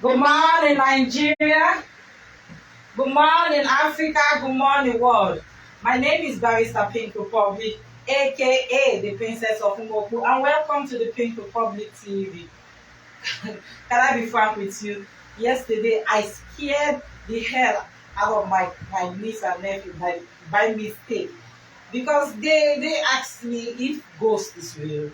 Good morning, Nigeria. Good morning, Africa. Good morning, world. My name is Barrister Pink Republic, aka the Princess of Ngoku, and welcome to the Pink Republic TV. Can I be frank with you? Yesterday, I scared the hell out of my niece and nephew by mistake because they asked me if ghost is real.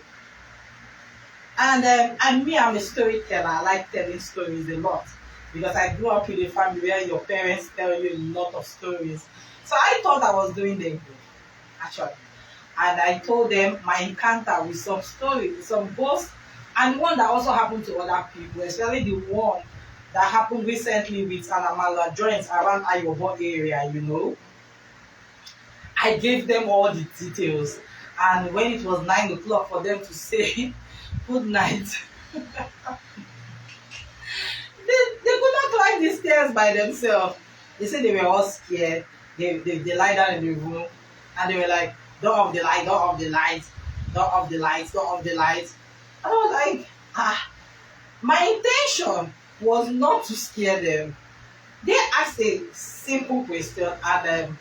And I'm a storyteller. I like telling stories a lot because I grew up in a family where your parents tell you a lot of stories. So I thought I was doing them good, actually. And I told them my encounter with some stories, some ghosts, and one that also happened to other people, especially the one that happened recently with Anamala joints around Ayobo area. I gave them all the details. And when it was 9 o'clock for them to say good night, they could not climb the stairs by themselves. They said they were all scared. They lie down in the room and they were like, don't off the light, don't off the light, don't off the lights, don't off the lights. And I was like, my intention was not to scare them. They asked a simple question and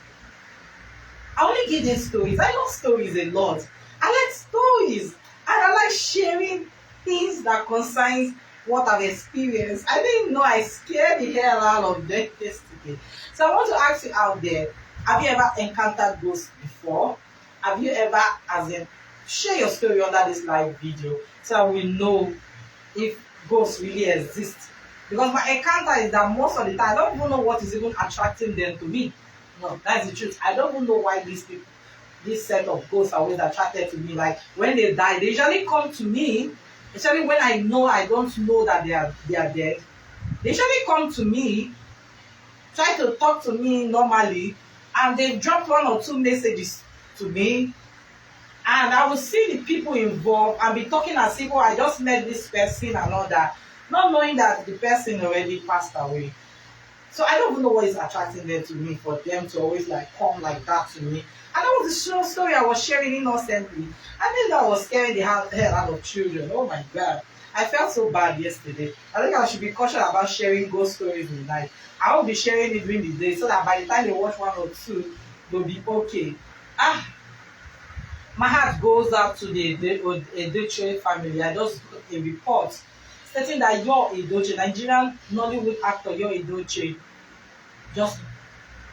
I only give them stories. I love stories a lot. I like stories. And I like sharing things that concerns what I've experienced. I didn't know I scared the hell out of them yesterday. So I want to ask you out there, have you ever encountered ghosts before? Have you ever, share your story under this live video so we know if ghosts really exist. Because my encounter is that most of the time, I don't even know what is even attracting them to me. No, that's the truth. I don't even know why these people, this set of ghosts are always attracted to me. Like when they die, they usually come to me, especially when I don't know that they are dead. They usually come to me, try to talk to me normally, and they drop one or two messages to me, and I will see the people involved and be talking as if, I just met this person and all that, not knowing that the person already passed away. So I don't even know what is attracting them to me, for them to always come like that to me. And that was the story I was sharing innocently. I think that was scaring the hell out of children. Oh my God. I felt so bad yesterday. I think I should be cautious about sharing ghost stories in the night. I will be sharing it during the day so that by the time they watch one or two, they'll be okay. My heart goes out to the Edochie family. I just got a report stating that your Edochie, Nigerian Nollywood actor your Edochie, just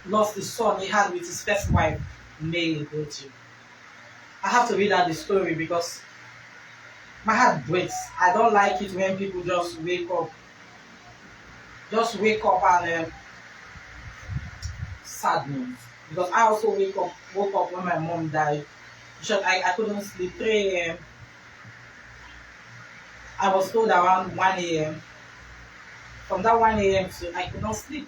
lost the son he had with his first wife, May Edochie. I have to read out the story because my heart breaks. I don't like it when people just wake up and sad news. Because I also woke up when my mom died. I couldn't sleep. 3 a.m. I was told around 1 a.m. From that 1 a.m. to I could not sleep.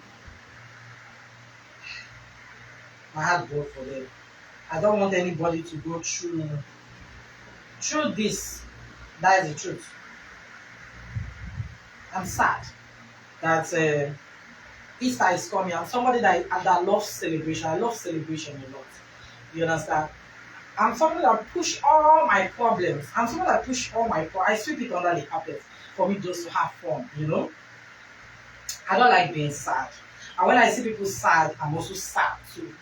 My heart broke for them. I don't want anybody to go through this. That is the truth. I'm sad that Easter is coming. I'm somebody that loves celebration. I love celebration a lot. You understand? I'm somebody that push all my problems. I sweep it under the carpet for me just to have fun, I don't like being sad. And when I see people sad, I'm also sad too.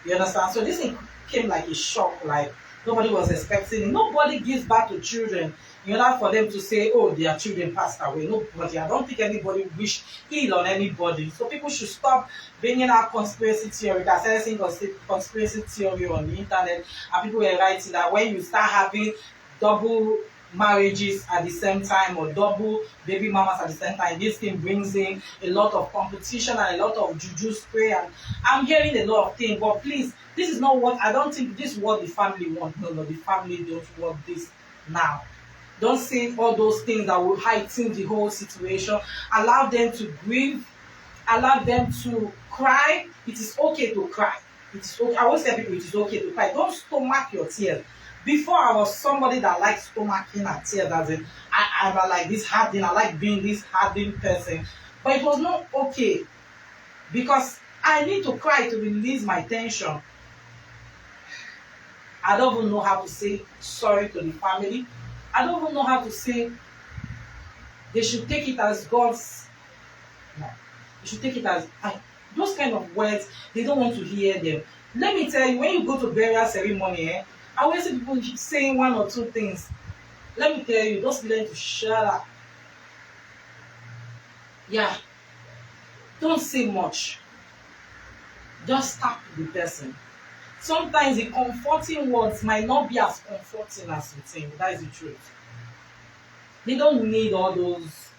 You understand? So this thing came like a shock, like nobody was expecting it. Nobody gives birth to children in order for them to say, oh, their children passed away. Nobody. I don't think anybody wish ill on anybody. So people should stop bringing out conspiracy theory. There's anything conspiracy theory on the internet, and people were writing that when you start having double marriages at the same time or double baby mamas at the same time, this thing brings in a lot of competition and a lot of juju spray, and I'm hearing a lot of things. But please, this is not what I don't think this is what the family want. No, the family don't want this now. Don't say all those things that will heighten the whole situation. Allow them to grieve. Allow them to cry. It is okay to cry. It is okay. I always tell people it is okay to cry. Don't stomach your tears. Before I was somebody that likes stomaching and tears, as in I like this hardening. I like being this hardening person. But it was not okay because I need to cry to release my tension. I don't even know how to say sorry to the family. I don't even know how to say they should take it as God's No. You should take it as those kind of words, they don't want to hear them. Let me tell you, when you go to burial ceremony, I always see people saying one or two things. Let me tell you, just learn to shut up. Yeah. Don't say much. Just tap the person. Sometimes the comforting words might not be as comforting as you think. That is the truth. They don't need all those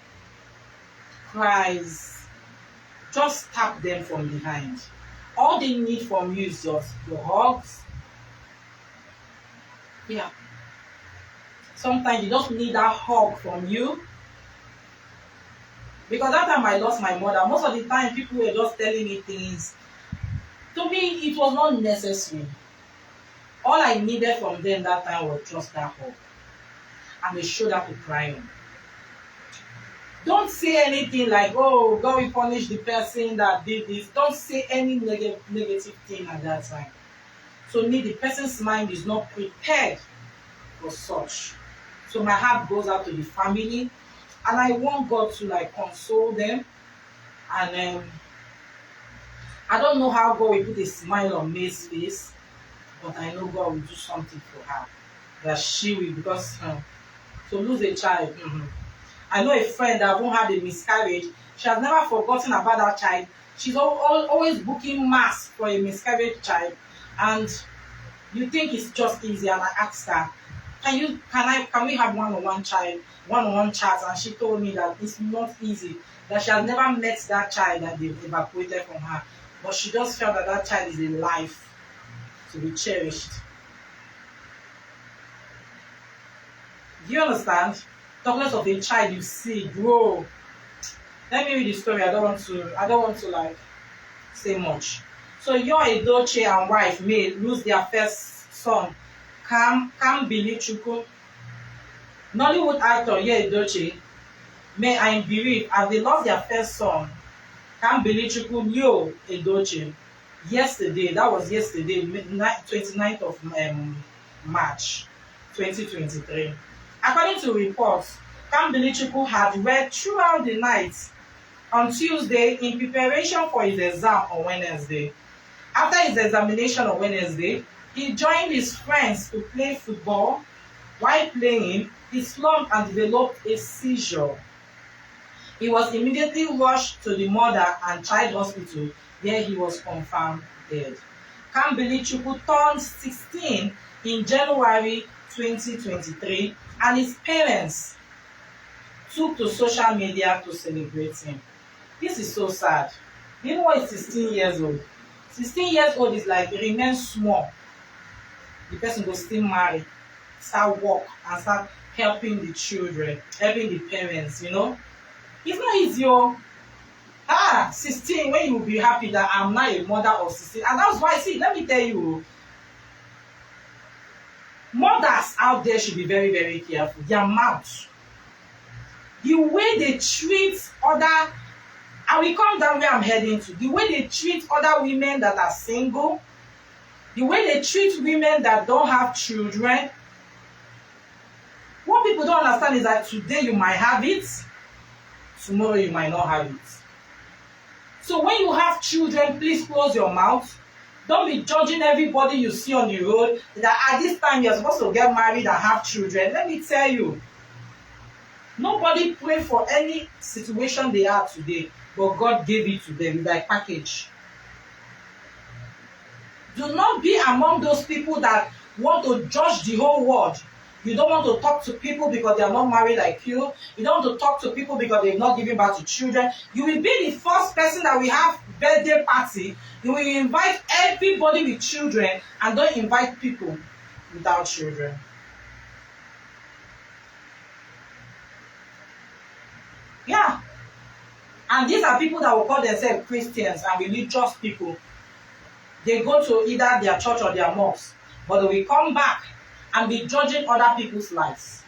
cries. Just tap them from behind. All they need from you is just your hugs. Yeah. Sometimes you just need that hug from you. Because that time I lost my mother, most of the time people were just telling me things. To me, it was not necessary. All I needed from them that time was just that hug and a shoulder to cry on. Don't say anything like, oh, God will punish the person that did this. Don't say any negative thing at that time. So me, the person's mind is not prepared for such. So my heart goes out to the family, and I want God to like console them. And I don't know how God will put a smile on May's face, but I know God will do something for her. That she will, because to lose a child. I know a friend that won't have a miscarriage. She has never forgotten about that child. She's always booking mass for a miscarriage child. And you think it's just easy. And I asked her, can we have one-on-one chat? And she told me that it's not easy. That she has never met that child that they've evacuated from her. But she just felt that that child is a life to be cherished. Do you understand? Talkless of a child you see grow. Let me read the story. I don't want to like say much. So your Edochie and wife may lose their first son. Kam Bilichukwu. Nollywood actor Ye Edochie may I bereaved as they lost their first son. Kam Bilichukwu Yo Edochie. Yesterday, that was yesterday, 29th of March 2023. According to reports, Kam Bilichukwu had read throughout the night on Tuesday in preparation for his exam on Wednesday. After his examination on Wednesday, he joined his friends to play football. While playing, he slumped and developed a seizure. He was immediately rushed to the mother and child hospital, where he was confirmed dead. Kam Bilichukwu turned 16 in January 2023, and his parents took to social media to celebrate him. This is so sad. You know what is 16 years old? 16 years old is like remain small. The person go still marry, start work, and start helping the children, helping the parents, you know. It's not easy. 16, when you will be happy that I'm not a mother of 16. And that's why, see, let me tell you, mothers out there should be very, very careful. Their mouth, the way they treat other, I will come down where I'm heading to, the way they treat other women that are single, the way they treat women that don't have children. What people don't understand is that today you might have it, tomorrow you might not have it. So when you have children, please close your mouth. Don't be judging everybody you see on the road that at this time you're supposed to get married and have children. Let me tell you, nobody prayed for any situation they are today, but God gave it to them like package. Do not be among those people that want to judge the whole world. You don't want to talk to people because they are not married like you. You don't want to talk to people because they've not given birth to children. You will be the first person that will have birthday party. You will invite everybody with children and don't invite people without children. Yeah. And these are people that will call themselves Christians and religious people. They go to either their church or their mosque, but they will come back and be judging other people's lives.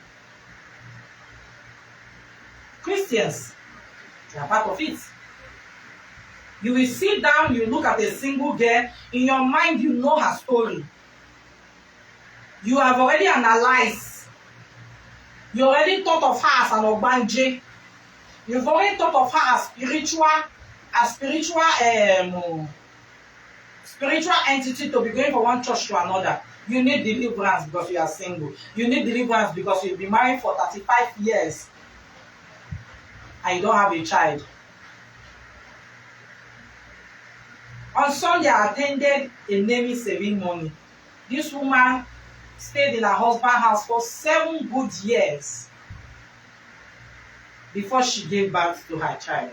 Christians, they are part of it. You will sit down, you look at a single girl, in your mind you know her story. You have already analyzed. You already thought of her as an Ogbanje. You've already thought of her as spiritual entity to be going from one church to another. You need deliverance because you are single. You need deliverance because you've been married for 35 years and you don't have a child. On Sunday, I attended a naming ceremony. This woman stayed in her husband's house for 7 good years before she gave birth to her child.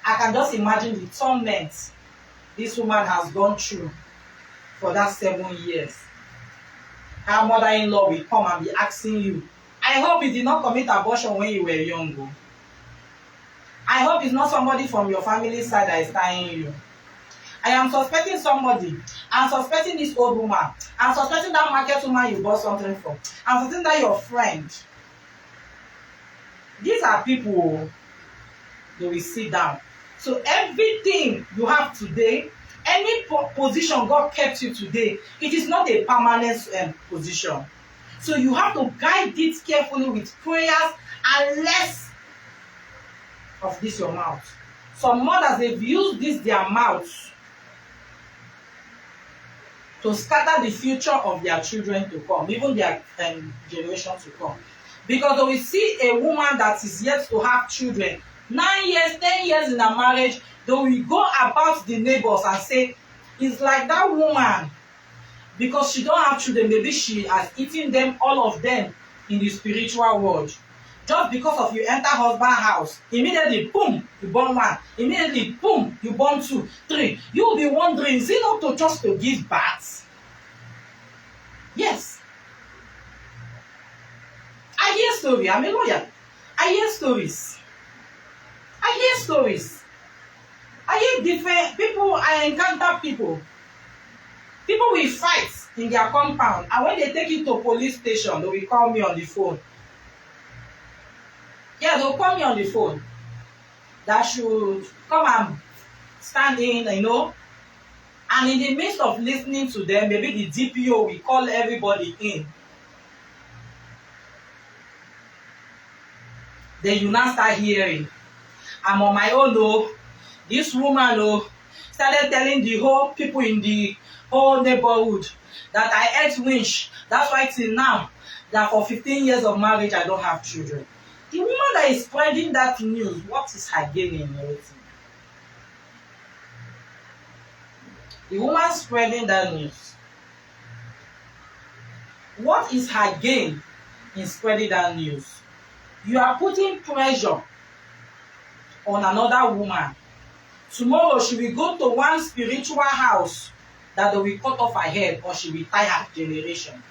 I can just imagine the torment this woman has gone through for that 7 years. Her mother-in-law will come and be asking you, I hope you did not commit abortion when you were young. I hope it's not somebody from your family side that is tying you. I am suspecting somebody. I'm suspecting this old woman. I'm suspecting that market woman you bought something from. I'm suspecting that your friend. These are people they will sit down. So everything you have today, any position God kept you today, it is not a permanent position. So you have to guide it carefully with prayers and less of this your mouth. Some mothers, they've used this their mouths to scatter the future of their children to come, even their generation to come. Because when we see a woman that is yet to have children, 9 years, 10 years in a marriage, they will go about the neighbors and say, it's like that woman, because she don't have children, maybe she has eaten them, all of them, in the spiritual world. Just because of you enter husband's house, immediately, boom, you born 1. Immediately, boom, you born 2, 3. You will be wondering, is it not to just to give birth? Yes. I hear stories. I'm a lawyer. I hear stories. I hear different people. I encounter people. People will fight in their compound, and when they take it to police station, they will call me on the phone. Yeah, they'll call me on the phone. That should come and stand in, And in the midst of listening to them, maybe the DPO will call everybody in. Then you now start hearing, I'm on my own, this woman, started telling the whole people in the whole neighborhood that I ate winch. That's why till now, that for 15 years of marriage, I don't have children. The woman that is spreading that news, what is her gain in everything? The woman spreading that news, what is her gain in spreading that news? You are putting pressure on another woman. Tomorrow she will go to one spiritual house that they will cut off her head, or she will tie her generation.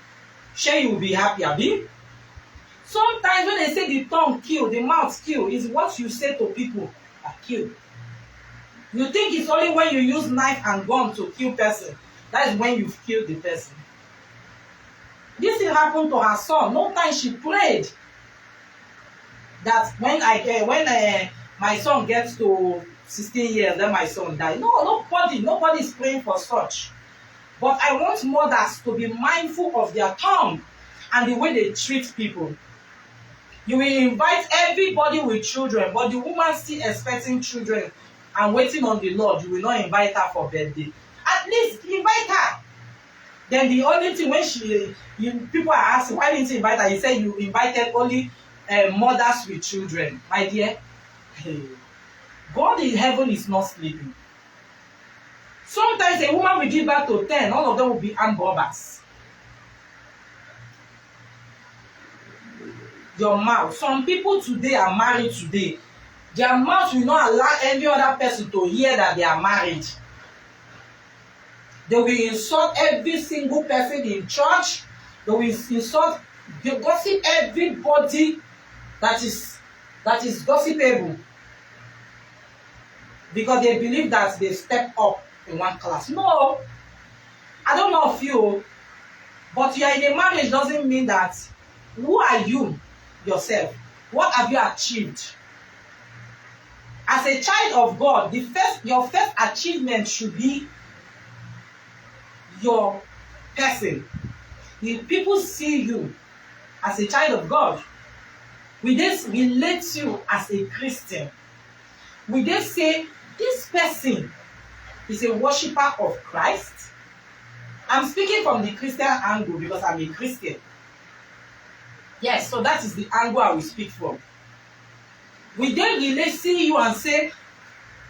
Sure, you will be happy, abi? Sometimes when they say the tongue kill, the mouth kill, is what you say to people that kill. You think it's only when you use knife and gun to kill person, that is when you've killed the person. This thing happened to her son. No time she prayed that when my son gets to 16 years, then my son died. No, nobody is praying for such. But I want mothers to be mindful of their tongue and the way they treat people. You will invite everybody with children, but the woman still expecting children and waiting on the Lord, you will not invite her for birthday. At least invite her. Then the only thing when people are asking, why didn't you invite her? You say you invited only mothers with children. My dear, God in heaven is not sleeping. Sometimes a woman will give birth to 10, all of them will be armed robbers. Your mouth. Some people today are married today. Their mouth will not allow any other person to hear that they are married. They will insult every single person in church. They will they gossip everybody that is gossipable. Because they believe that they step up in one class. No. I don't know of you, but you are in a marriage doesn't mean that. Who are you yourself? What have you achieved? As a child of God, your first achievement should be your person. If people see you as a child of God, We just relate you as a Christian. We just say this person is a worshiper of Christ. I'm speaking from the Christian angle because I'm a Christian. Yes, so that is the angle I will speak from. We then relate, see you and say,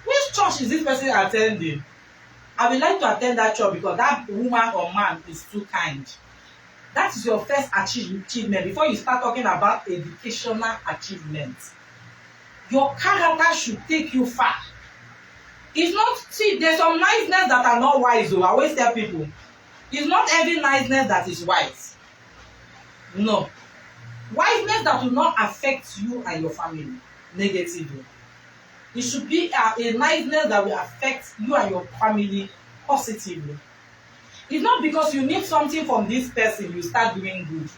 which church is this person attending? I would like to attend that church because that woman or man is too kind. That is your first achievement before you start talking about educational achievements. Your character should take you far. It's not, see, there's some niceness that are not wise, though. I always tell people, it's not every niceness that is wise. No. Wiseness that will not affect you and your family negatively. It should be a niceness that will affect you and your family positively. It's not because you need something from this person, you start doing good.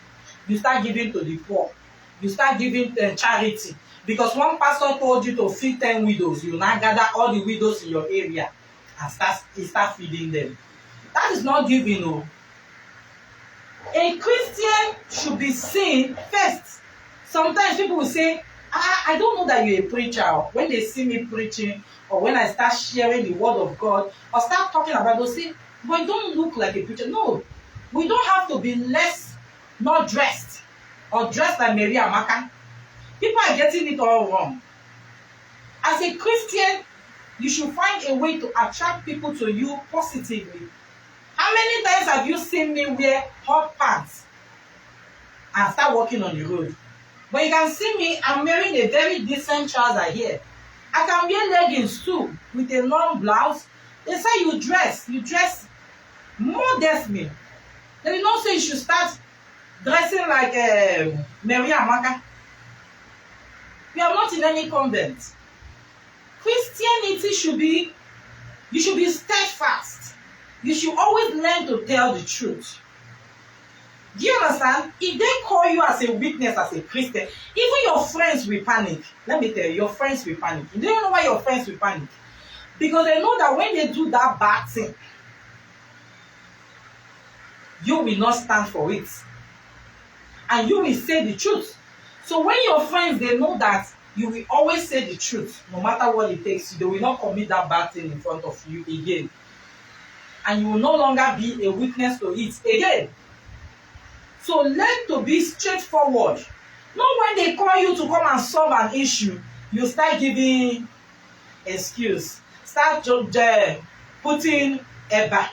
You start giving to the poor. You start giving charity. Because one pastor told you to feed 10 widows, you now gather all the widows in your area and start feeding them. That is not giving, no. A Christian should be seen first. Sometimes people will say, I don't know that you're a preacher. When they see me preaching, or when I start sharing the word of God, or start talking about it, they'll say, but you don't look like a preacher. No, we don't have to be less, not dressed, or dressed like Mary Amaka. People are getting it all wrong. As a Christian, you should find a way to attract people to you positively. How many times have you seen me wear hot pants and start walking on the road? But you can see me, I'm wearing a very decent trouser here. I can wear leggings too with a long blouse. They say you dress modestly. They did not say you should start dressing like Mary Amaka. We are not in any convent. Christianity should be, you should be steadfast. You should always learn to tell the truth. Do you understand? If they call you as a witness, as a Christian, even your friends will panic. Let me tell you, your friends will panic. You don't know why your friends will panic? Because they know that when they do that bad thing, you will not stand for it. And you will say the truth. So when your friends, they know that you will always say the truth, no matter what it takes, they will not commit that bad thing in front of you again. And you will no longer be a witness to it again. So learn to be straightforward. Not when they call you to come and solve an issue, you start giving excuse. Start putting eba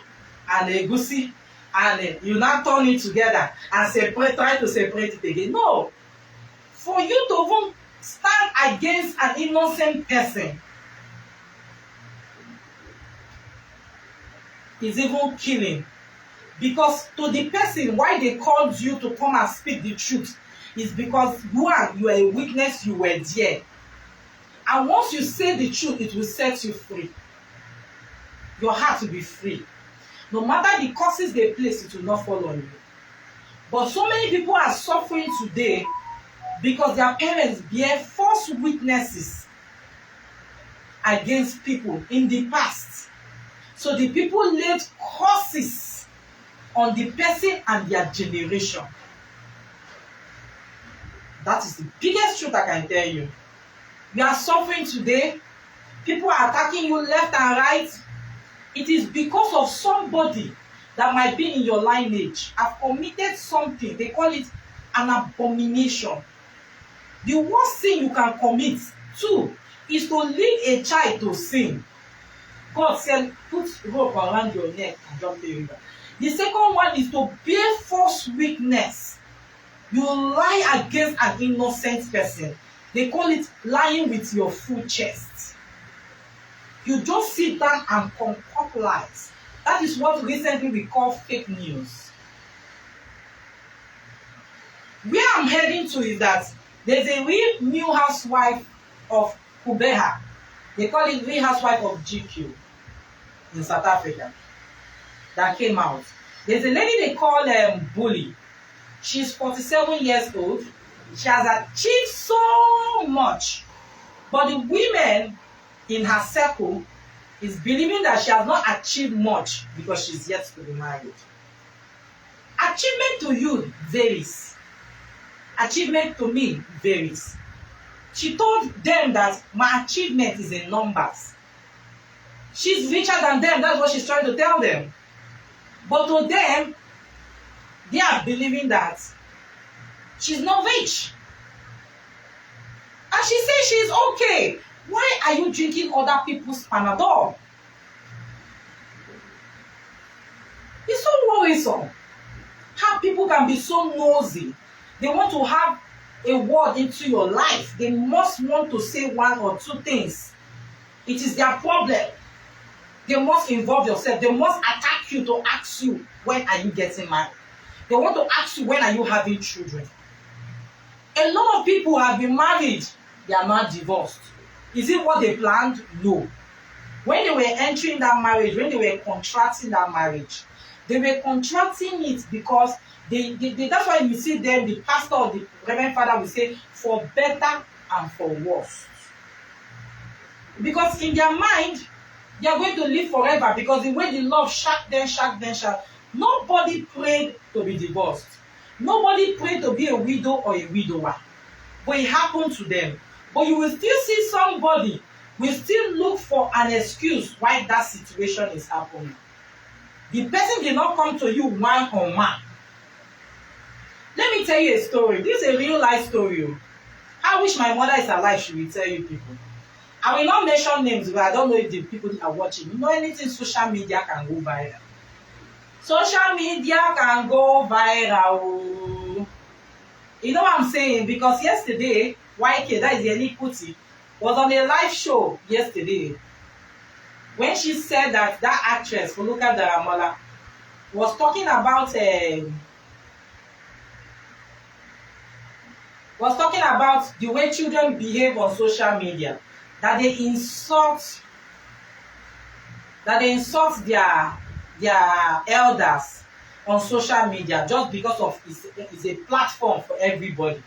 and egusi, and you now turn it together and try to separate it again. No. For you to even stand against an innocent person is even killing. Because to the person, why they called you to come and speak the truth is because you are a witness, you were there. And once you say the truth, it will set you free. Your heart will be free. No matter the curses they place, it will not fall on you. But so many people are suffering today because their parents bear false witnesses against people in the past. So the people laid curses on the person and their generation. That is the biggest truth I can tell you. You are suffering today. People are attacking you left and right. It is because of somebody that might be in your lineage have committed something. They call it an abomination. The worst sin you can commit too is to lead a child to sin. God said, put rope around your neck and jump the river. The second one is to bear false witness. You lie against an innocent person. They call it lying with your full chest. You just sit down and concoct lies. That is what recently we call fake news. Where I'm heading to is that there's a real new housewife of Kubeha. They call it real housewife of GQ in South Africa that came out. There's a lady they call Bully. She's 47 years old. She has achieved so much. But the women in her circle is believing that she has not achieved much because she's yet to be married. Achievement to you varies. Achievement to me varies. She told them that my achievement is in numbers. She's richer than them. That's what she's trying to tell them. But to them, they are believing that she's not rich. And she says she's okay. Why are you drinking other people's Panadol? It's so worrisome how people can be so nosy. They want to have a word into your life. They must want to say one or two things. It is their problem. They must involve yourself. They must attack you to ask you, when are you getting married? They want to ask you, when are you having children? A lot of people have been married. They are not divorced. Is it what they planned? No. When they were entering that marriage, when they were contracting that marriage, they were contracting it because they that's why you see them, the pastor or the reverend father will say, for better and for worse. Because in their mind, they are going to live forever, because the way the love shocked them. Nobody prayed to be divorced. Nobody prayed to be a widow or a widower. But it happened to them. But you will still see somebody will still look for an excuse why that situation is happening. The person did not come to you one-on-one. Let me tell you a story. This is a real life story. I wish my mother is alive, she will tell you people. I will not mention names, but I don't know if the people are watching. You know, anything social media can go viral. Social media can go viral. You know what I'm saying? Because yesterday, YK, that is the iniquity, was on a live show yesterday. When she said that actress, Foluka Daramola, was talking about the way children behave on social media, that they insult their elders on social media just because of it's a platform for everybody.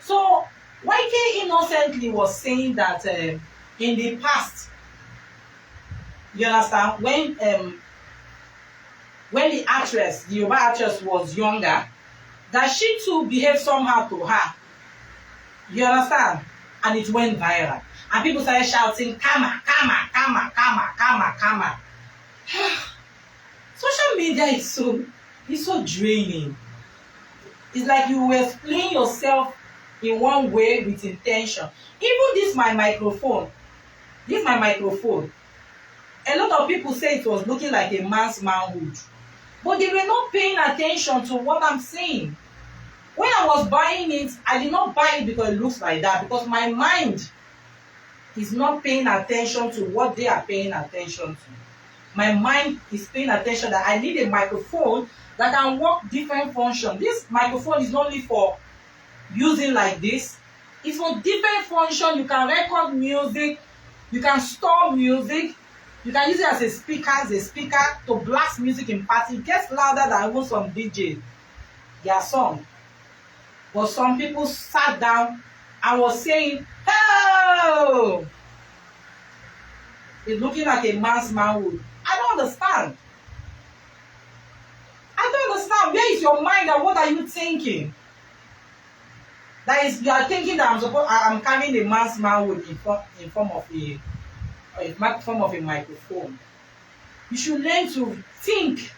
So YK innocently was saying that in the past, you understand, when the Yoruba actress was younger, that she too behaved somehow to her. You understand? And it went viral. And people started shouting, "Kama, kama, kama, kama, kama, kama." Social media is so draining. It's like you explain yourself in one way with intention. Even this my microphone. A lot of people say it was looking like a man's manhood. But they were not paying attention to what I'm saying. When I was buying it, I did not buy it because it looks like that. Because my mind is not paying attention to what they are paying attention to. My mind is paying attention that I need a microphone that can work different functions. This microphone is not only for using like this. It's for different functions. You can record music. You can store music. You can use it as a speaker to blast music in party. It gets louder than even some DJ, their song. But some people sat down and was saying, "Oh, it's looking like a man's manhood." I don't understand. Where is your mind and what are you thinking? That is, you are thinking that I'm carrying a man's manhood in form of a microphone. You should learn to think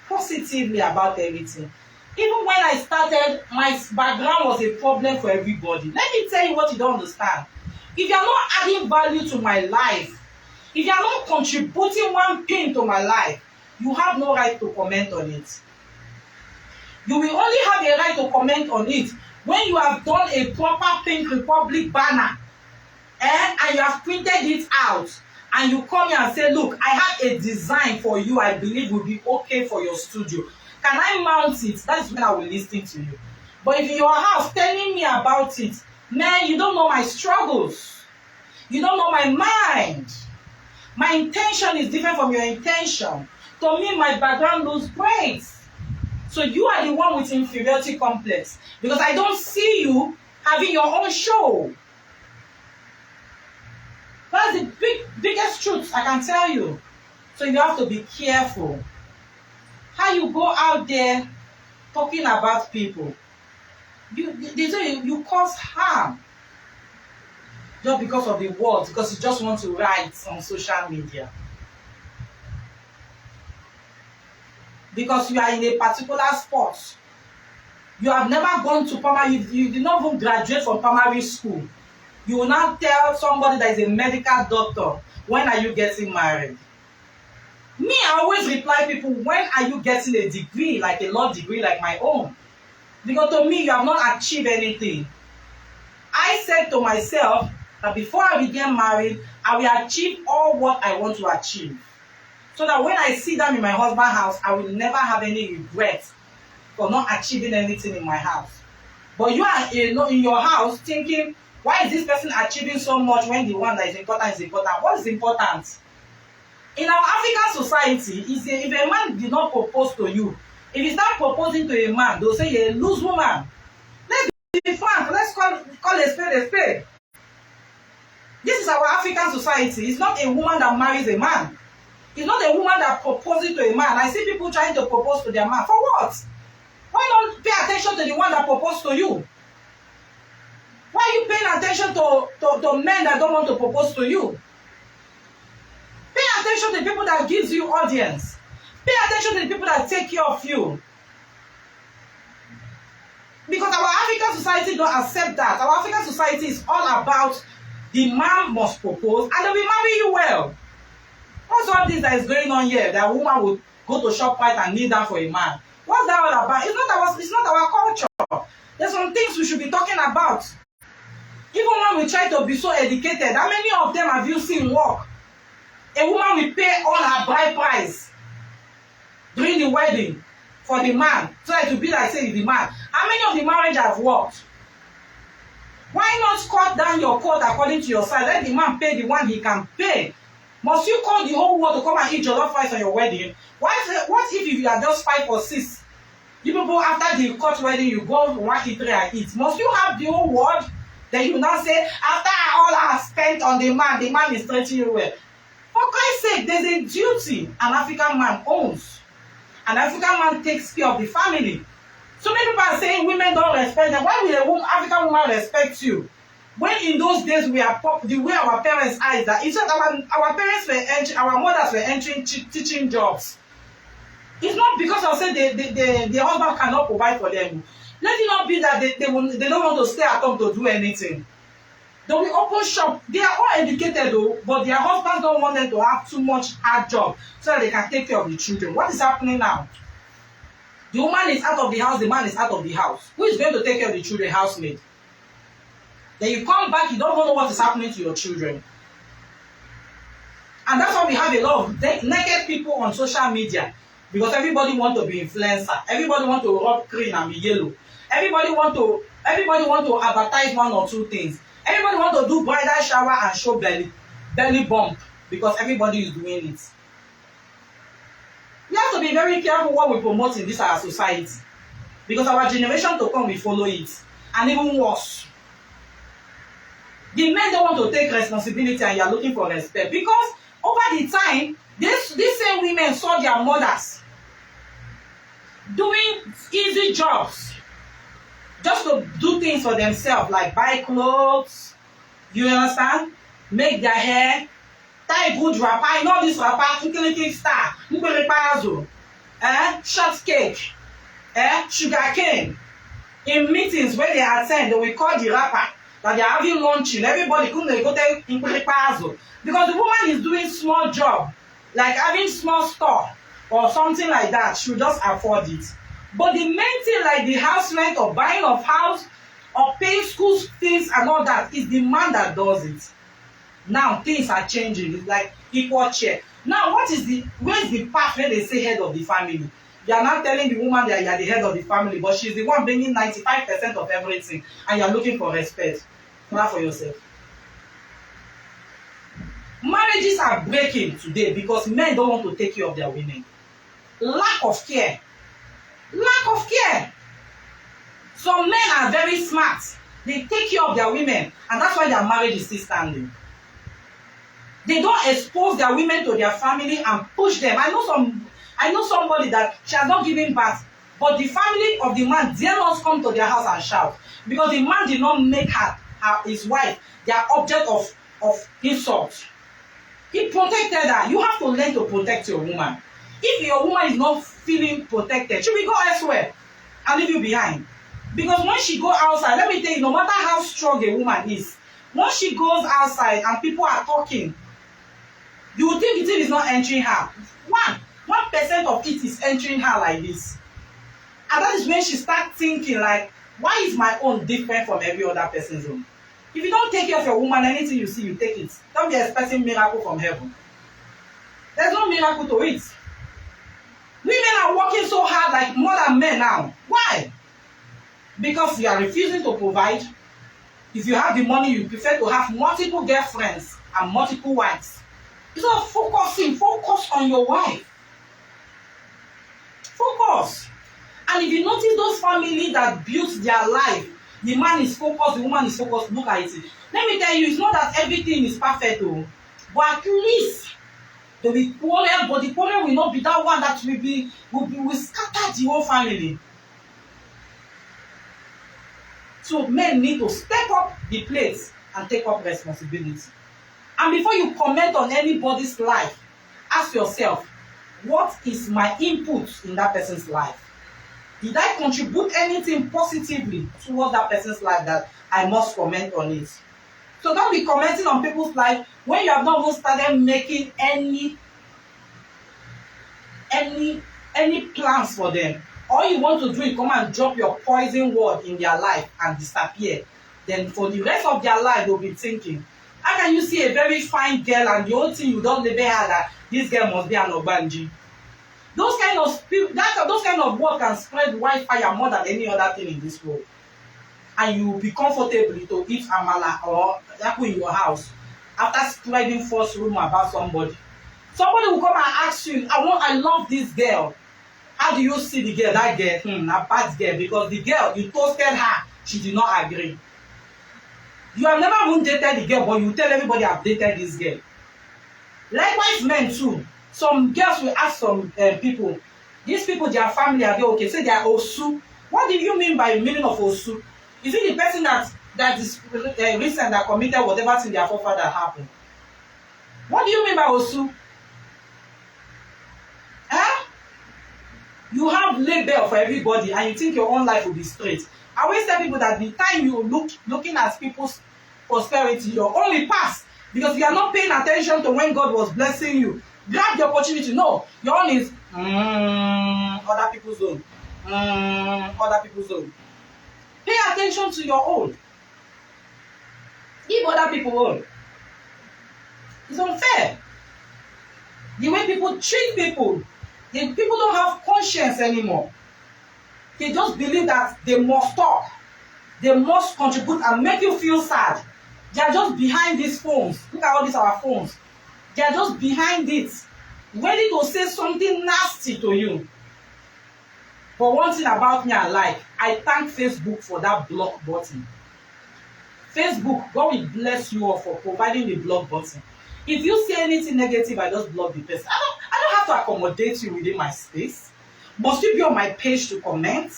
positively about everything. Even when I started, my background was a problem for everybody. Let me tell you what you don't understand. If you are not adding value to my life, if you are not contributing one pin to my life, you have no right to comment on it. You will only have a right to comment on it when you have done a proper Pink Republic banner and you have printed it out and you come here and say, "Look, I have a design for you I believe will be okay for your studio. Can I mount it?" That's when I will listen to you. But if in your house telling me about it, man, you don't know my struggles. You don't know my mind. My intention is different from your intention. To me, my background looks great. So you are the one with inferiority complex because I don't see you having your own show. That's the biggest truth I can tell you. So you have to be careful. How you go out there talking about people. You cause harm. just because of the words, because you just want to write on social media. Because you are in a particular sport. You have never gone to primary, you did not even graduate from primary school. You will now tell somebody that is a medical doctor, when are you getting married? Me, I always reply people, when are you getting a degree, like a law degree like my own? Because to me, you have not achieved anything. I said to myself that before I will get married, I will achieve all what I want to achieve. So that when I sit down in my husband's house, I will never have any regrets for not achieving anything in my house. But you are in your house thinking, why is this person achieving so much when the one that is important is important? What is important? In our African society, if a man did not propose to you, if you start proposing to a man, they'll say you're a loose woman. Let's be frank, let's call a spade a spade. This is our African society. It's not a woman that marries a man. It's not a woman that proposes to a man. I see people trying to propose to their man. For what? Why not pay attention to the one that proposed to you? Why are you paying attention to men that don't want to propose to you? Pay attention to the people that gives you audience. Pay attention to the people that take care of you. Because our African society don't accept that. Our African society is all about the man must propose and they will marry you well. What's all this that is going on here? That a woman will go to ShopRite and kneel down for a man. What's that all about? It's not our culture. There's some things we should be talking about. Even when we try to be so educated, how many of them have you seen work? A woman will pay all her bride price during the wedding for the man, so that it will be like say it's the man. How many of the marriage have worked? Why not cut down your coat according to your size? Let the man pay the one he can pay. Must you call the whole world to come and eat jollof rice on your wedding? What if you are just 5 or 6? You people, after the court wedding, you go 1, 2, 3 and eat. Must you have the whole world? Then you now say, after all I have spent on the man is treating you well. For Christ's sake, there's a duty an African man owns. An African man takes care of the family. So many people are saying women don't respect them. Why will African woman respect you? When in those days the way our parents are, that it's not our parents were our mothers were entering teaching jobs. It's not because of say the husband cannot provide for them. Let it not be that they don't want to stay at home to do anything. They will open shop. They are all educated though, but their husbands don't want them to have too much hard job so that they can take care of the children. What is happening now? The woman is out of the house, the man is out of the house. Who is going to take care of the children? Housemaid. Then you come back, you don't know what is happening to your children. And that's why we have a lot of naked people on social media. Because everybody want to be influencer. Everybody want to rub green and be yellow. Everybody want to advertise 1 or 2 things. Everybody want to do bridal shower and show belly bump. Because everybody is doing it. We have to be very careful what we promote in this our society. Because our generation to come will follow it. And even worse. The men don't want to take responsibility and you are looking for respect. Because over the time, these same women saw their mothers doing easy jobs just to do things for themselves, like buy clothes, you understand? Make their hair, tie good wrapper, you know this wrapper, Nkiliki star, short cake, sugar cane. In meetings where they attend, they will call the rapper that they are having luncheon. Everybody come they go tell Nkiliki because the woman is doing small job, like having small store or something like that. She will just afford it. But the main thing, like the house rent or buying of house or paying school fees and all that, is the man that does it. Now things are changing. It's like equal share. Now where is the part where they say head of the family? You are not telling the woman that you are the head of the family, but she's the one bringing 95% of everything, and you are looking for respect. Not for yourself. Marriages are breaking today because men don't want to take care of their women. Lack of care. Lack of care. Some men are very smart. They take care of their women, and that's why their marriage is still standing. They don't expose their women to their family and push them. I know somebody that she has not given birth, but the family of the man dare not come to their house and shout because the man did not make her his wife, their object of insult. He protected her. You have to learn to protect your woman. If your woman is not feeling protected, she will go elsewhere and leave you behind. Because when she go outside, let me tell you, no matter how strong a woman is, once she goes outside and people are talking, you will think the thing is not entering her. 1% of it is entering her like this. And that is when she starts thinking like, why is my own different from every other person's own? If you don't take care of your woman, anything you see, you take it. Don't be expecting miracle from heaven. There's no miracle to it. Women are working so hard like more than men now. Why? Because you are refusing to provide. If you have the money, you prefer to have multiple girlfriends and multiple wives. Instead of focus on your wife. Focus. And if you notice those families that built their life, the man is focused, the woman is focused, look at it. Let me tell you, it's not that everything is perfect, though. But at least there will be quarrel, but the quarrel will not be that one that will scatter the whole family. So men need to step up the plate and take up responsibility. And before you comment on anybody's life, ask yourself, what is my input in that person's life? Did I contribute anything positively towards that person's life that I must comment on it? So don't be commenting on people's life when you have not even started making any plans for them. All you want to do is come and drop your poison word in their life and disappear. Then for the rest of their life, they'll be thinking, how can you see a very fine girl and the only thing you don't label her that this girl must be an Obanji? Those kind of words can spread wildfire more than any other thing in this world. And you will be comfortable to eat amala or yaku in your house after spreading false rumor about somebody. Somebody will come and ask you, I love this girl. How do you see the girl? That girl, a bad girl, because the girl, you toasted her, she did not agree. You have never even dated the girl, but you tell everybody I've dated this girl. Likewise, men too. Some girls will ask some people, these people, their family, are they okay? Say they are Osu. What do you mean by the meaning of Osu? Is it the person that is recent that committed whatever thing their forefather happened? What do you mean by Osu? Huh? You have label for everybody and you think your own life will be straight. I always tell people that the time you looking at people's prosperity, your only pass, because you are not paying attention to when God was blessing you. Grab the opportunity. No, your own is other people's own. Other people's own. Pay attention to your own. Give other people own. It's unfair. The way people treat people, people don't have conscience anymore. They just believe that they must talk. They must contribute and make you feel sad. They are just behind these phones. Look at all these our phones. They are just behind it, ready to say something nasty to you. But one thing about me I like, I thank Facebook for that block button. Facebook, God will bless you all for providing the block button. If you say anything negative, I just block the person. I don't have to accommodate you within my space. Must you be on my page to comment?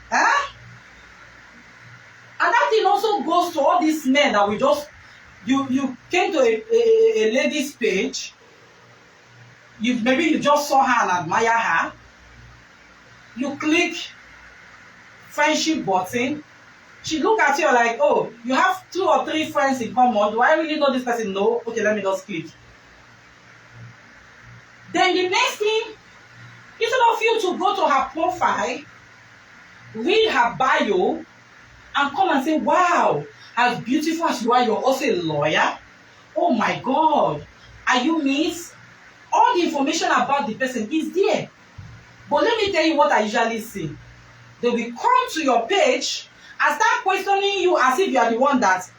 Huh? And that thing also goes to all these men that we just, you came to a lady's page, maybe you just saw her and admire her, you click friendship button, she look at you like, oh, you have 2 or 3 friends in common, do I really know this person? No, okay, let me just click. Then the next thing, instead of you to go to her profile, read her bio, and come and say, wow, as beautiful as you are, you're also a lawyer. Oh my God, are you Miss? All the information about the person is there. But let me tell you what I usually see. They will come to your page and start questioning you as if you are the one that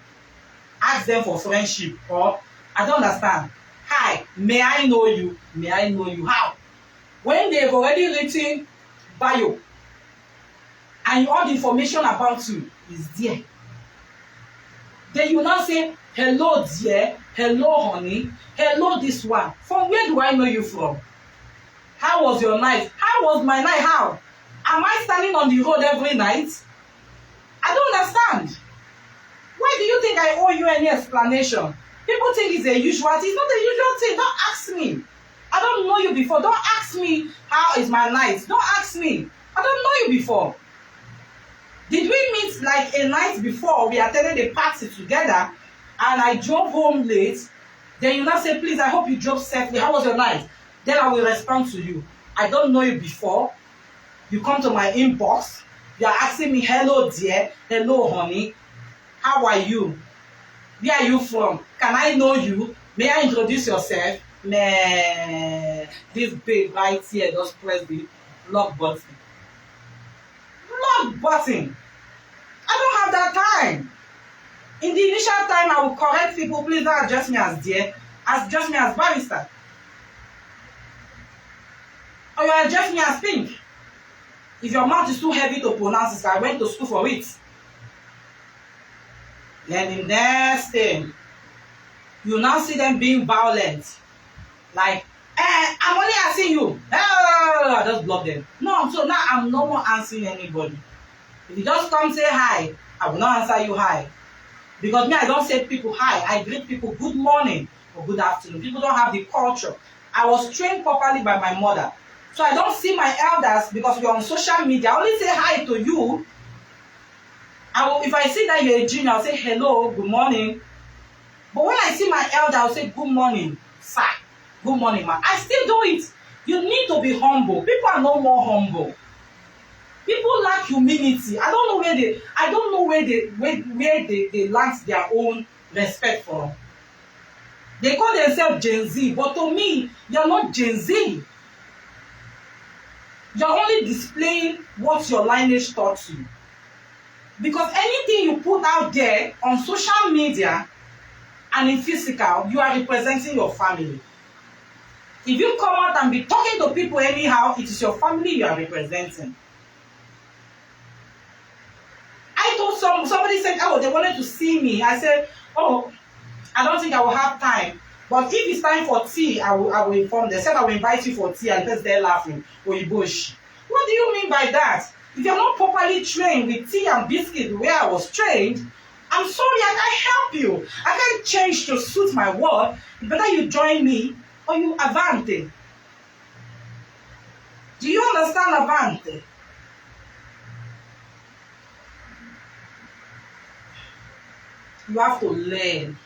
asked them for friendship. Or, I don't understand. Hi, may I know you? May I know you? How? When they've already written bio, and all the information about you is there. Then you now say, hello dear, hello honey, hello this one. From where do I know you from? How was your night? How was my night? How? Am I standing on the road every night? I don't understand. Why do you think I owe you any explanation? People think it's a usual thing. It's not a usual thing. Don't ask me. I don't know you before. Don't ask me how is my night. Don't ask me. I don't know you before. Did we meet like a night before we attended a party together and I drove home late? Then you now say, please, I hope you drove safely. How was your night? Then I will respond to you. I don't know you before. You come to my inbox. You are asking me, hello dear, hello honey. How are you? Where are you from? Can I know you? May I introduce yourself? Nah, this babe right here just press the block button. Block button. I don't have that time. In the initial time, I will correct people. Please don't address me as dear. Address me as barrister. Or you address me as pink. If your mouth is too heavy to pronounce it, I went to school for it. Then the next thing, you now see them being violent. Like, I'm only asking you. I just block them. No, so now I'm no more answering anybody. If you just come say hi, I will not answer you hi. Because me, I don't say people hi. I greet people good morning or good afternoon. People don't have the culture. I was trained properly by my mother. So I don't see my elders because we're on social media. I only say hi to you. If I see that you're a junior, I'll say hello, good morning. But when I see my elder, I'll say good morning, sir. Good morning, ma. I still do it. You need to be humble. People are no more humble. People lack humility. I don't know where they lack their own respect from. They call themselves Gen Z, but to me, you're not Gen Z. You're only displaying what your lineage taught you. Because anything you put out there on social media and in physical, you are representing your family. If you come out and be talking to people anyhow, it is your family you are representing. I told somebody said, oh, they wanted to see me. I said, oh, I don't think I will have time. But if it's time for tea, I will inform them. They said I will invite you for tea, and first they're laughing. Oyiboshi. What do you mean by that? If you're not properly trained with tea and biscuit the way I was trained, I'm sorry, I can't help you. I can't change to suit my word. Better you join me or you avante. Do you understand avante? You have to learn.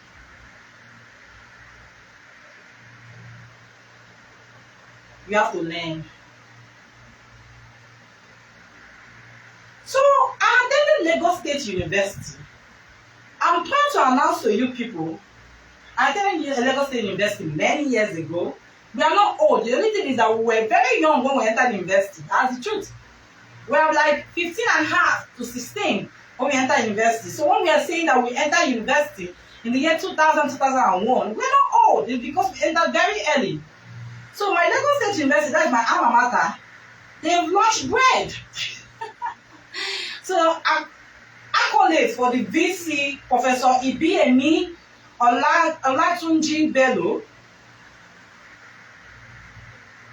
You have to learn. So, I attended Lagos State University. I'm trying to announce to you people, I attended Lagos State University many years ago. We are not old. The only thing is that we were very young when we entered university. That's the truth. We are like 15 and a half to 16 when we entered university. So when we are saying that we entered university in the year 2000, 2001, we're not old. It's because we entered very early. So my Lagos State University, that is my alma mater, they've launched bread. So accolades for the VC, Professor Ibiemi Olatunji Bello,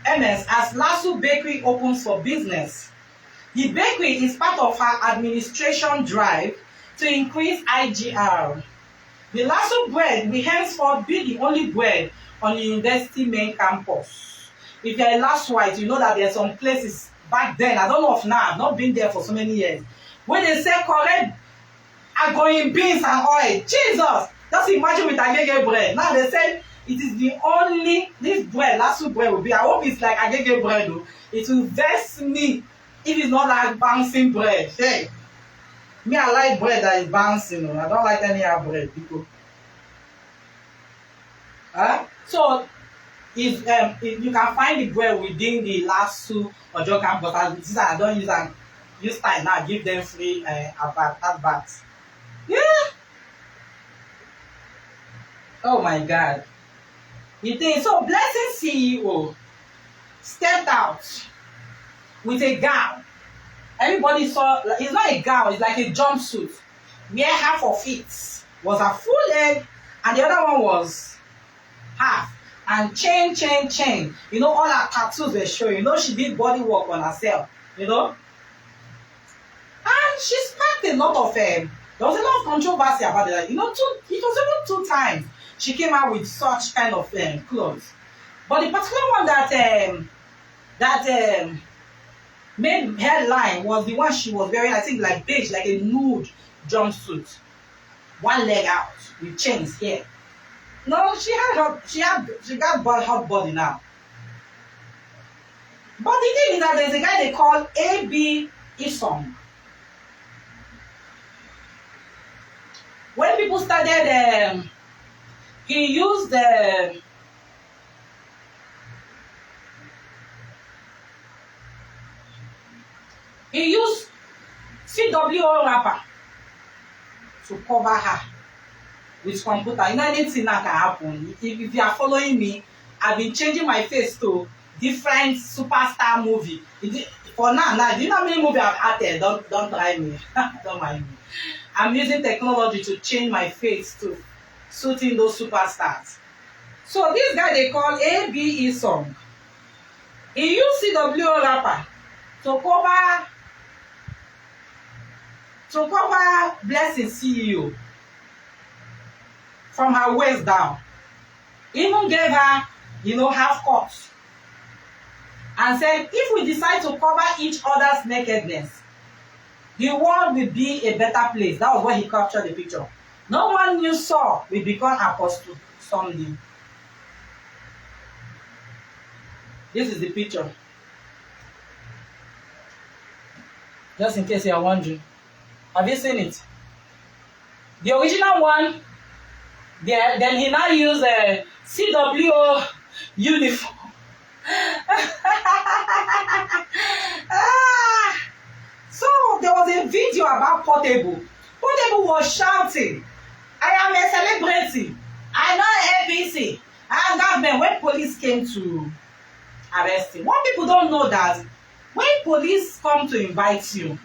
MS, as Lasu Bakery opens for business. The bakery is part of her administration drive to increase IGR. The Lasu bread will henceforth be the only bread on the university main campus. If you're a Lasuite, you know that there are some places back then, I don't know of now, I've not been there for so many years, when they say correct agoyin beans and oil. Jesus! Just imagine with agege bread. Now they say it is the only, this bread, Lasu bread will be, I hope it's like agege bread though. It will vex me if it's not like bouncing bread. Hey, me I like bread that is bouncing. I don't like any other bread, people. So if you can find the bread within the Lasu or Joe campus, as I don't use time now, give them free advert. Yeah. Oh my God. You think so? Blessing CEO stepped out with a gown. Everybody saw, it's not a gown, it's like a jumpsuit, where half of it was a full leg and the other one was half. And chain. You know, all her tattoos were showing. You know, she did body work on herself, you know. And she sparked a lot of There was a lot of controversy about it. Like, it was even 2 times she came out with such kind of clothes. But the particular one that made headline was the one she was wearing, I think, like beige, like a nude jumpsuit, one leg out with chains here. No, she got hot body now. But the thing is that there's a guy they call A.B. Isong. When people started, he used CWO wrapper to cover her with computer. You know, anything that can happen. If you are following me, I've been changing my face to different superstar movie. For now, do you know how many movies I've acted? Don't try me. Don't mind me. I'm using technology to change my face to suit in those superstars. So this guy they call A.B. Isong. He used CWO wrapper to cover Blessing CEO from her waist down. Even gave her, half cups. And said, if we decide to cover each other's nakedness, the world will be a better place. That was where he captured the picture. No one knew Saul will become apostle someday. This is the picture. Just in case you are wondering. Have you seen it? The original one, then he now used a CWO uniform. So there was a video about Portable. Portable was shouting, I am a celebrity. I know ABC. And government, when police came to arrest him. What people don't know that when police come to invite you,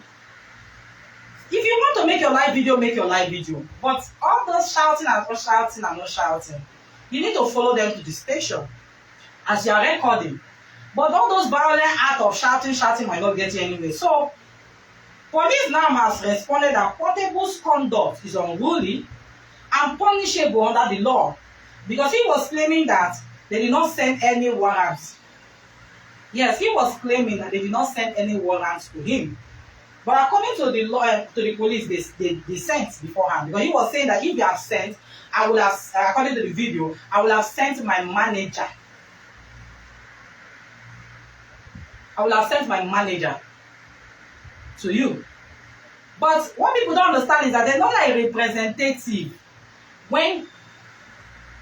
if you want to make your live video, make your live video. But all those shouting and no shouting, you need to follow them to the station as you are recording. But all those violent acts of shouting might not get you anywhere. So, police now has responded that Portable's conduct is unruly and punishable under the law because he was claiming that they did not send any warrants. Yes, he was claiming that they did not send any warrants to him. But according to the law, to the police, they sent beforehand. Because he was saying that if they have sent, I would have, according to the video, I would have sent my manager. I will have sent my manager to you. But what people don't understand is that they're not like representative when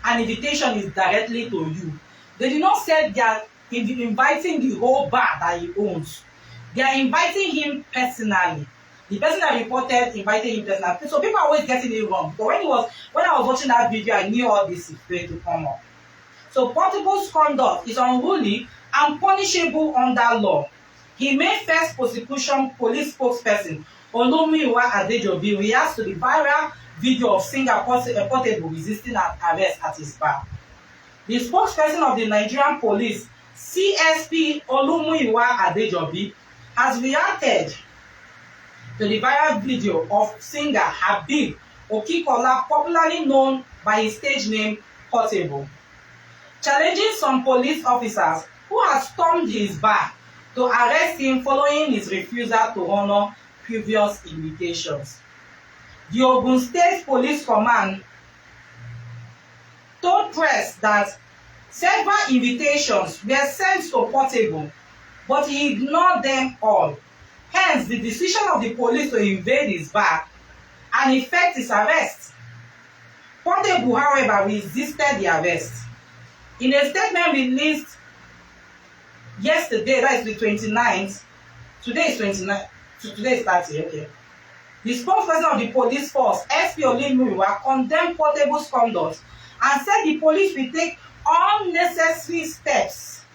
an invitation is directly to you. They did not say they are inviting the whole bar that he owns. They are inviting him personally. The person that reported invited him personally. So people are always getting it wrong. But when I was watching that video, I knew all this is going to come up. So Portable's conduct is unruly and punishable under law. He made first prosecution police spokesperson Olumiwa Adejobi reacts to the viral video of singer Portable resisting arrest at his bar. The spokesperson of the Nigerian police, CSP Olumiwa Adejobi, has reacted to the viral video of singer Habib Okikola, popularly known by his stage name Portable, challenging some police officers who had stormed his bar to arrest him following his refusal to honor previous invitations. The Ogun State Police Command told press that several invitations were sent to Portable, but he ignored them all. Hence, the decision of the police to invade his bar and effect his arrest. Portable, however, resisted the arrest. In a statement released yesterday, that is the 29th, today is 29th, today is 30, okay. The spokesperson of the police force, SP Olimiwa, condemned Portable's conduct and said the police will take all necessary steps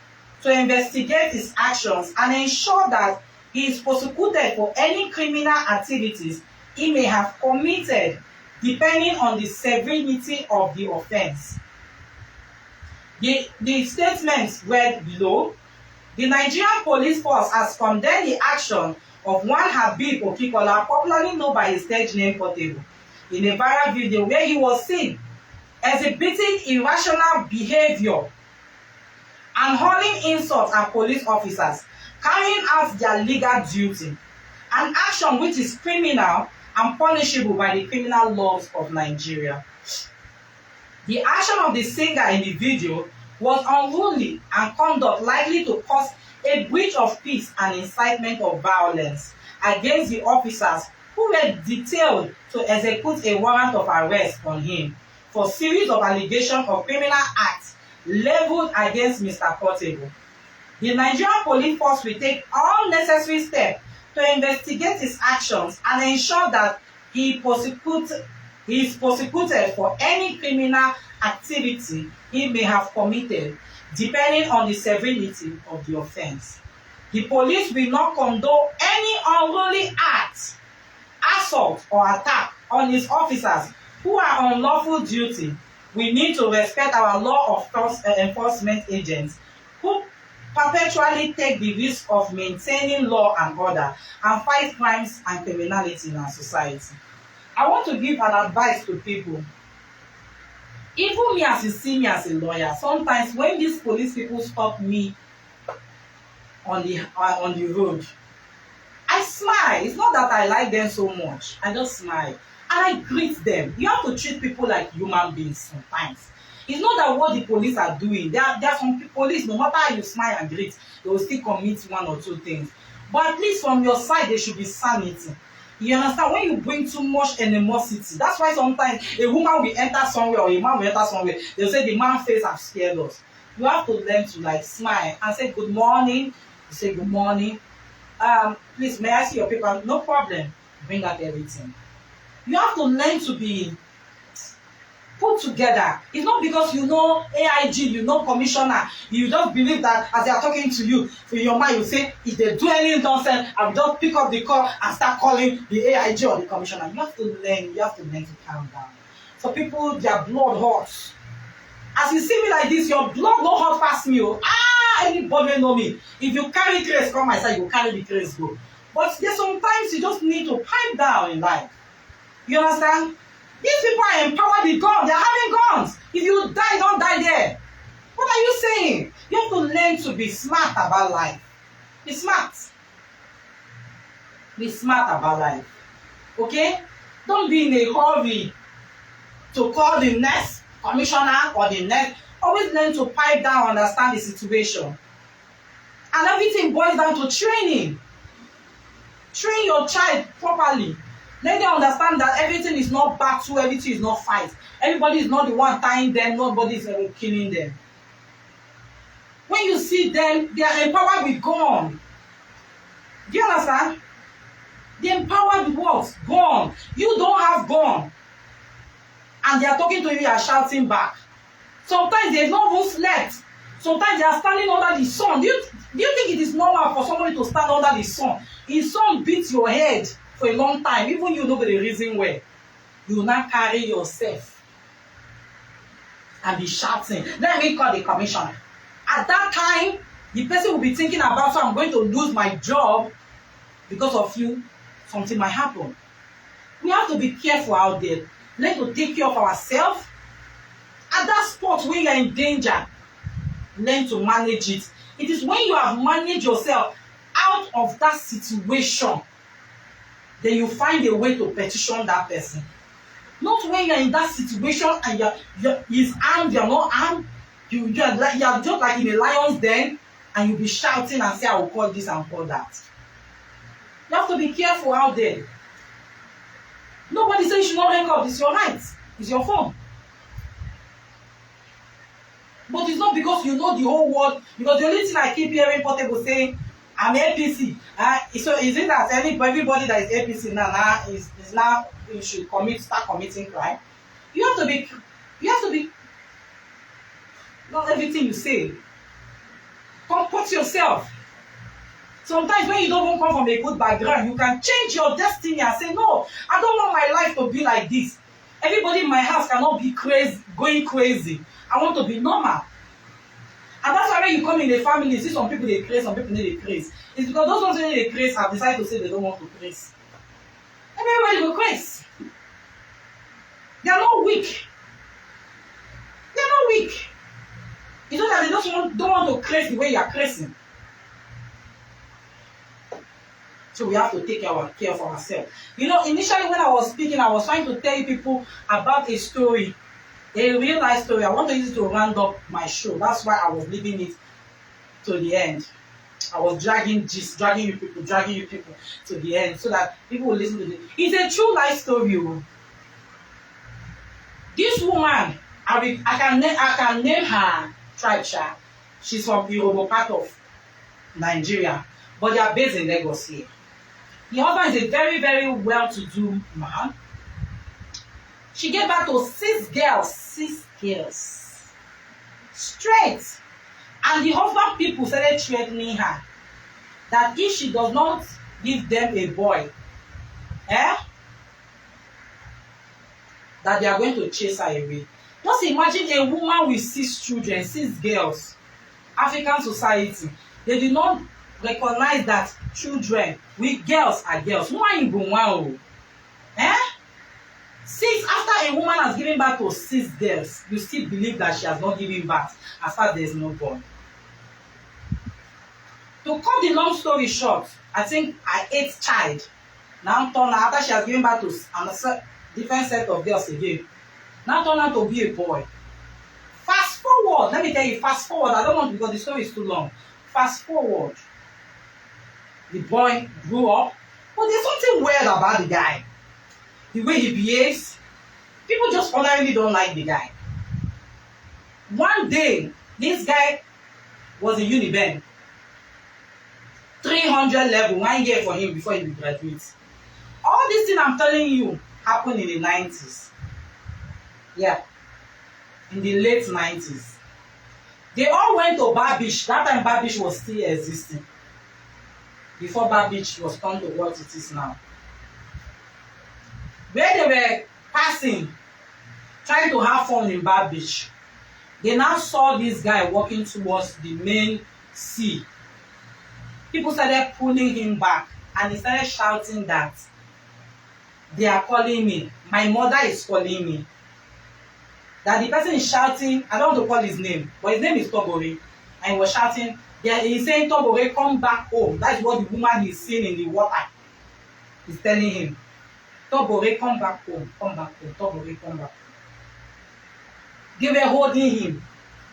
to investigate his actions and ensure that he is prosecuted for any criminal activities he may have committed, depending on the severity of the offense. The statements read below. The Nigerian police force has condemned the action of one Habib Okikola, popularly known by his stage name Portable. in a viral video where he was seen exhibiting irrational behavior and hurling insults at police officers carrying out their legal duty, an action which is criminal and punishable by the criminal laws of Nigeria. The action of the singer in the video was unruly and conduct likely to cause a breach of peace and incitement of violence against the officers who were detailed to execute a warrant of arrest on him for series of allegations of criminal acts leveled against Mr. Portable. The Nigerian police force will take all necessary steps to investigate his actions and ensure that he is prosecuted for any criminal activity he may have committed, depending on the severity of the offense. The police will not condone any unruly act, assault, or attack on his officers who are on lawful duty. We need to respect our law enforcement agents who perpetually take the risk of maintaining law and order and fight crimes and criminality in our society. I want to give an advice to people. Even me, as you see me as a lawyer, sometimes when these police people stop me on the road, I smile. It's not that I like them so much. I just smile and I greet them. You have to treat people like human beings sometimes. It's not that what the police are doing. There are some police, no matter how you smile and greet, they will still commit one or two things. But at least from your side, there should be sanity. You understand? When you bring too much animosity, that's why sometimes a woman will enter somewhere or a man will enter somewhere. They'll say the man's face have scared us. You have to learn to like smile and say good morning. You say good morning. Please, may I see your paper? No problem. Bring out everything. You have to learn to be put together. It's not because you know AIG, you know commissioner, you just believe that as they are talking to you, for your mind you say, if they do any nonsense, I will just pick up the call and start calling the AIG or the commissioner. You have to learn to calm down. So people, their blood hot. As you see me like this, your blood no hot past me. Anybody know me. If you carry grace, come my side, you carry the grace go. But there's sometimes you just need to pipe down in life. You understand? These people are empowered with guns. They are having guns. If you die, don't die there. What are you saying? You have to learn to be smart about life. Be smart. Be smart about life. Okay? Don't be in a hurry to call the next commissioner or the next. Always learn to pipe down, understand the situation. And everything boils down to training. Train your child properly. Let them understand that everything is not battle, everything is not fight. Everybody is not the one tying them, nobody is killing them. When you see them, they are empowered with gun. Do you understand? They are empowered with what? Gun. You don't have gun. And they are talking to you and shouting back. Sometimes they have not even slept. Sometimes they are standing under the sun. Do you think it is normal for somebody to stand under the sun? If sun beats your head for a long time, even you know the reason why, you will not carry yourself and be shouting, let me call the commissioner. At that time, the person will be thinking about, so I'm going to lose my job because of you. Something might happen. We have to be careful out there. Learn to take care of ourselves. At that spot where you are in danger, learn to manage it. It is when you have managed yourself out of that situation, then you find a way to petition that person. Not when you're in that situation and he's armed, you're not armed. You're just like in a lion's den, and you'll be shouting and say, I will call this and call that. You have to be careful out there. Nobody says you should not record. It's your right. It's your phone. But it's not because you know the whole world. Because the only thing I keep hearing Portable saying, I'm APC. So is it that everybody that is APC now is now you should start committing crime? You have to be. Not everything you say. Comport yourself. Sometimes when you don't even come from a good background, you can change your destiny and say, no, I don't want my life to be like this. Everybody in my house cannot be crazy, going crazy. I want to be normal. And that's why when you come in a family, you see some people they craze, some people they craze. It's because those ones when they craze have decided to say they don't want to craze. Everybody will craze. They are not weak. They are not weak. It's not that they don't want to curse the way you are cursing. So we have to take care of ourselves. You know, initially when I was speaking, I was trying to tell people about a story, a real life story. I want to use it to round up my show. That's why I was leaving it to the end. I was dragging you people to the end so that people will listen to it. It's a true life story. This woman, I can name her tribe. She's from the Yoruba part of Nigeria, but they are based in Lagos here. The husband is a very, very well-to-do man. She gave birth to 6 girls. 6 girls. Straight. And the husband people started threatening her that if she does not give them a boy, that they are going to chase her away. Just imagine a woman with 6 children, 6 girls. African society, they do not recognize that children with girls are girls. Since after a woman has given birth to 6 girls, you still believe that she has not given birth as far as there is no boy. To cut the long story short, I think her 8th child now turned out, after she has given birth to another different set of girls again, now turned out to be a boy. Fast forward, let me tell you, fast forward, I don't want, because the story is too long. Fast forward, the boy grew up, but there's something weird about the guy. The way he behaves, people just ordinarily don't like the guy. One day, this guy was in Uniben, 300 level, 1 year for him before he graduates. All this thing I'm telling you happened in the 90s. Yeah, in the late 90s. They all went to Bar Beach. That time Bar Beach was still existing. Before Bar Beach was turned to what it is now. Where they were passing, trying to have fun in Bar Beach, they now saw this guy walking towards the main sea. People started pulling him back, and he started shouting that they are calling me. My mother is calling me. That the person is shouting, I don't want to call his name, but his name is Tobore, and he was shouting, he's saying, Tobore, come back home. That's what the woman is seeing in the water is telling him. Tobore, come back home, come back home, Tobore, come back home. They were holding him.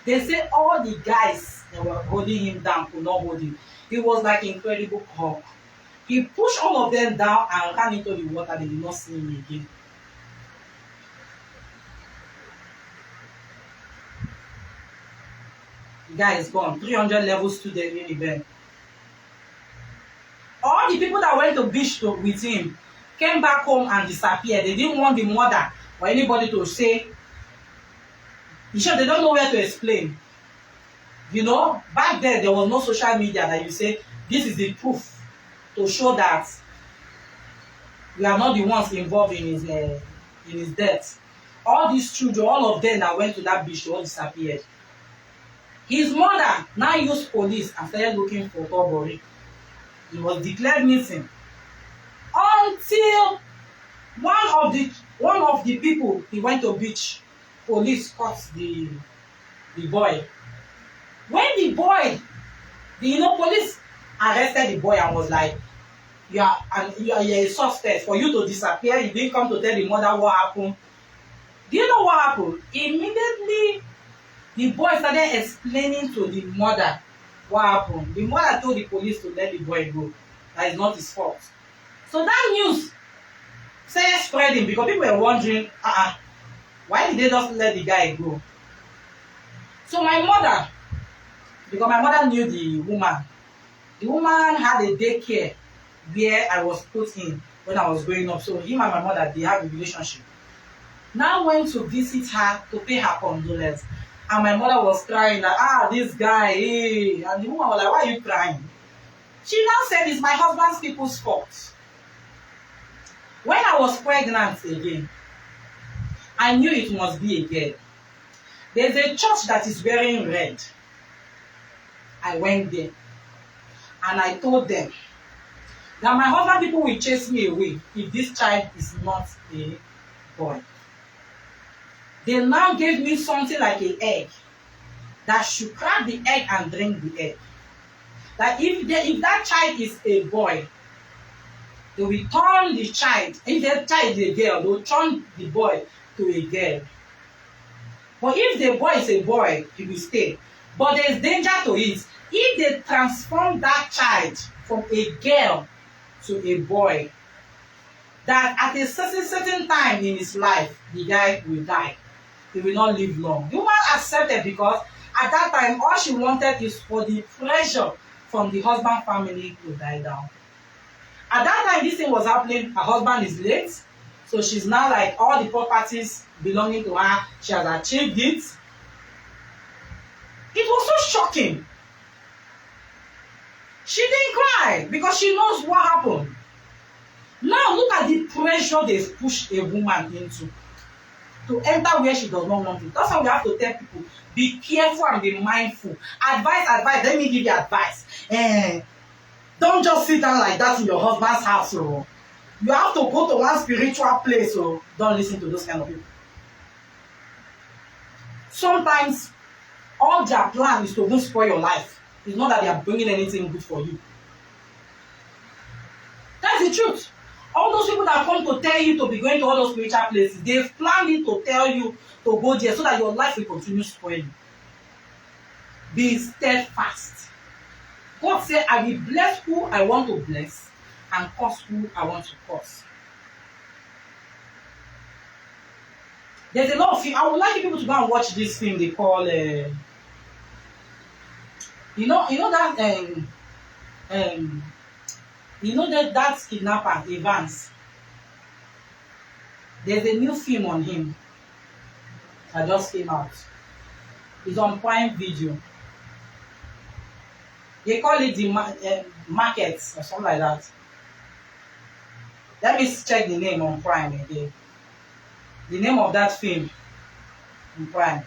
They say all the guys that were holding him down could not hold him. It was like incredible hug. He pushed all of them down and ran into the water. They did not see him again. The guy is gone. 300 level student in event. All the people that went to beach with him came back home and disappeared. They didn't want the mother or anybody to say. They don't know where to explain. You know, back then there was no social media that you say, this is the proof to show that we are not the ones involved in his death. All these children, all of them that went to that beach, they all disappeared. His mother now used police and started looking for Tobore. He was declared missing until one of the people he went to beach, police caught the boy. When the boy, police arrested the boy and was like, you are a suspect. For you to disappear, you didn't come to tell the mother what happened. Do you know what happened? Immediately, the boy started explaining to the mother what happened. The mother told the police to let the boy go. That is not his fault. So that news started spreading because people were wondering, why did they just let the guy go? So my mother, because my mother knew the woman had a daycare where I was put in when I was growing up. So him and my mother, they have a relationship. Now went to visit her to pay her condolence. And my mother was crying that, this guy, hey. And the woman was like, why are you crying? She now said, it's my husband's people's fault. When I was pregnant again, I knew it must be a girl. There's a church that is wearing red. I went there. And I told them that my husband people will chase me away if this child is not a boy. They now gave me something like an egg that should crack the egg and drink the egg. That if that child is a boy, they will turn the child. If that child is a girl, they will turn the boy to a girl. But if the boy is a boy, he will stay. But there is danger to it. If they transform that child from a girl to a boy, that at a certain time in his life, the guy will die. He will not live long. The woman accepted because at that time, all she wanted is for the pressure from the husband family to die down. At that time, this thing was happening. Her husband is late. So she's now like all the properties belonging to her, she has achieved it. It was so shocking. She didn't cry because she knows what happened. Now look at the pressure they push a woman into to enter where she does not want to. That's why we have to tell people, be careful and be mindful. Advice. Let me give you advice. Don't just sit down like that in your husband's house. Oh. You have to go to one spiritual place. Oh. Don't listen to those kind of people. Sometimes all their plan is to even spoil your life. It's not that they are bringing anything good for you. That's the truth. All those people that come to tell you to be going to all those spiritual places, they've planned it to tell you to go there so that your life will continue spoiling. Be steadfast. God said, I will bless who I want to bless and curse who I want to curse. There's a lot of film. I would like people to go and watch this film they call you know that kidnapper Evans. There's a new film on him that just came out. It's on Prime Video. They call it the Markets or something like that. Let me check the name on Prime again. The name of that film on Prime.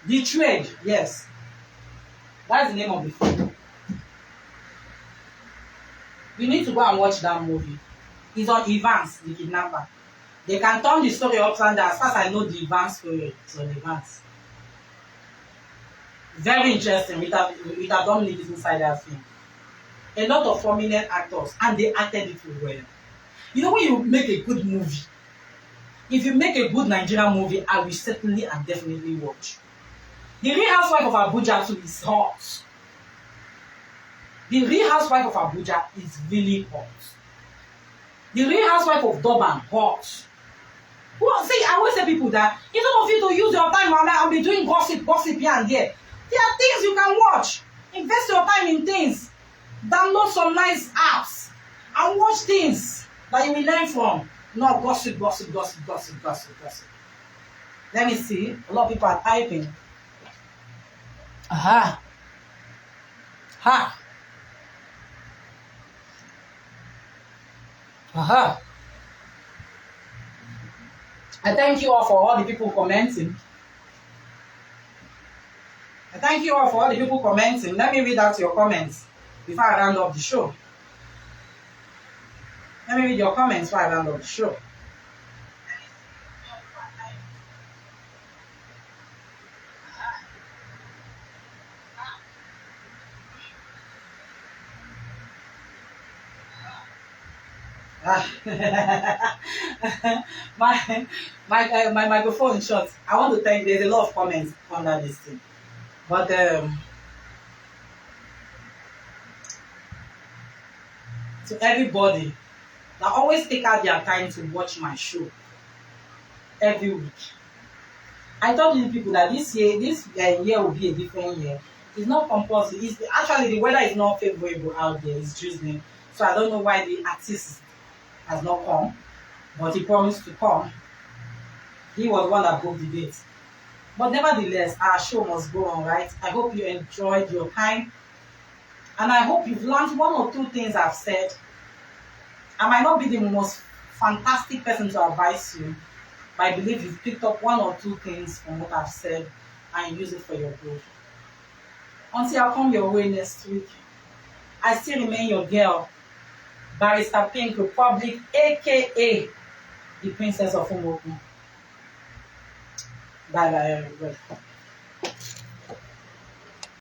The Trade, yes. That's the name of the film. You need to go and watch that movie. It's on Evans, the kidnapper. They can turn the story upside down. As far as I know, the Evans story is on Evans. Very interesting. With a Dominic is inside that film. A lot of prominent actors, and they acted it well. You know, when you make a good movie, if you make a good Nigerian movie, I will certainly and definitely watch. The Real Housewife of Abuja too is hot. The Real Housewife of Abuja is really hot. The Real Housewife of Durban, hot. Well, see, I always tell people that instead of you to use your time and be doing gossip here and there, there are things you can watch. Invest your time in things. Download some nice apps and watch things that you will learn from. Not gossip. Let me see. A lot of people are typing. Aha. Ha. Aha. I thank you all for all the people commenting. Let me read out your comments before I round up the show. Let me read your comments before I round up the show. My microphone is short. I want to thank. There's a lot of comments under this thing, but to everybody that always take out their time to watch my show every week. I told you people that this year will be a different year. It's not compulsory. Actually the weather is not favorable out there. It's drizzling, so I don't know why the artist has not come, but he promised to come. He was one that booked the date. But nevertheless, our show must go on, right? I hope you enjoyed your time. And I hope you've learned one or two things I've said. I might not be the most fantastic person to advise you, but I believe you've picked up one or two things from what I've said and use it for your good. Until I come your way next week, I still remain your girl, Barrister Pink Republic, aka the Princess of Umuoku. Bye bye, everybody.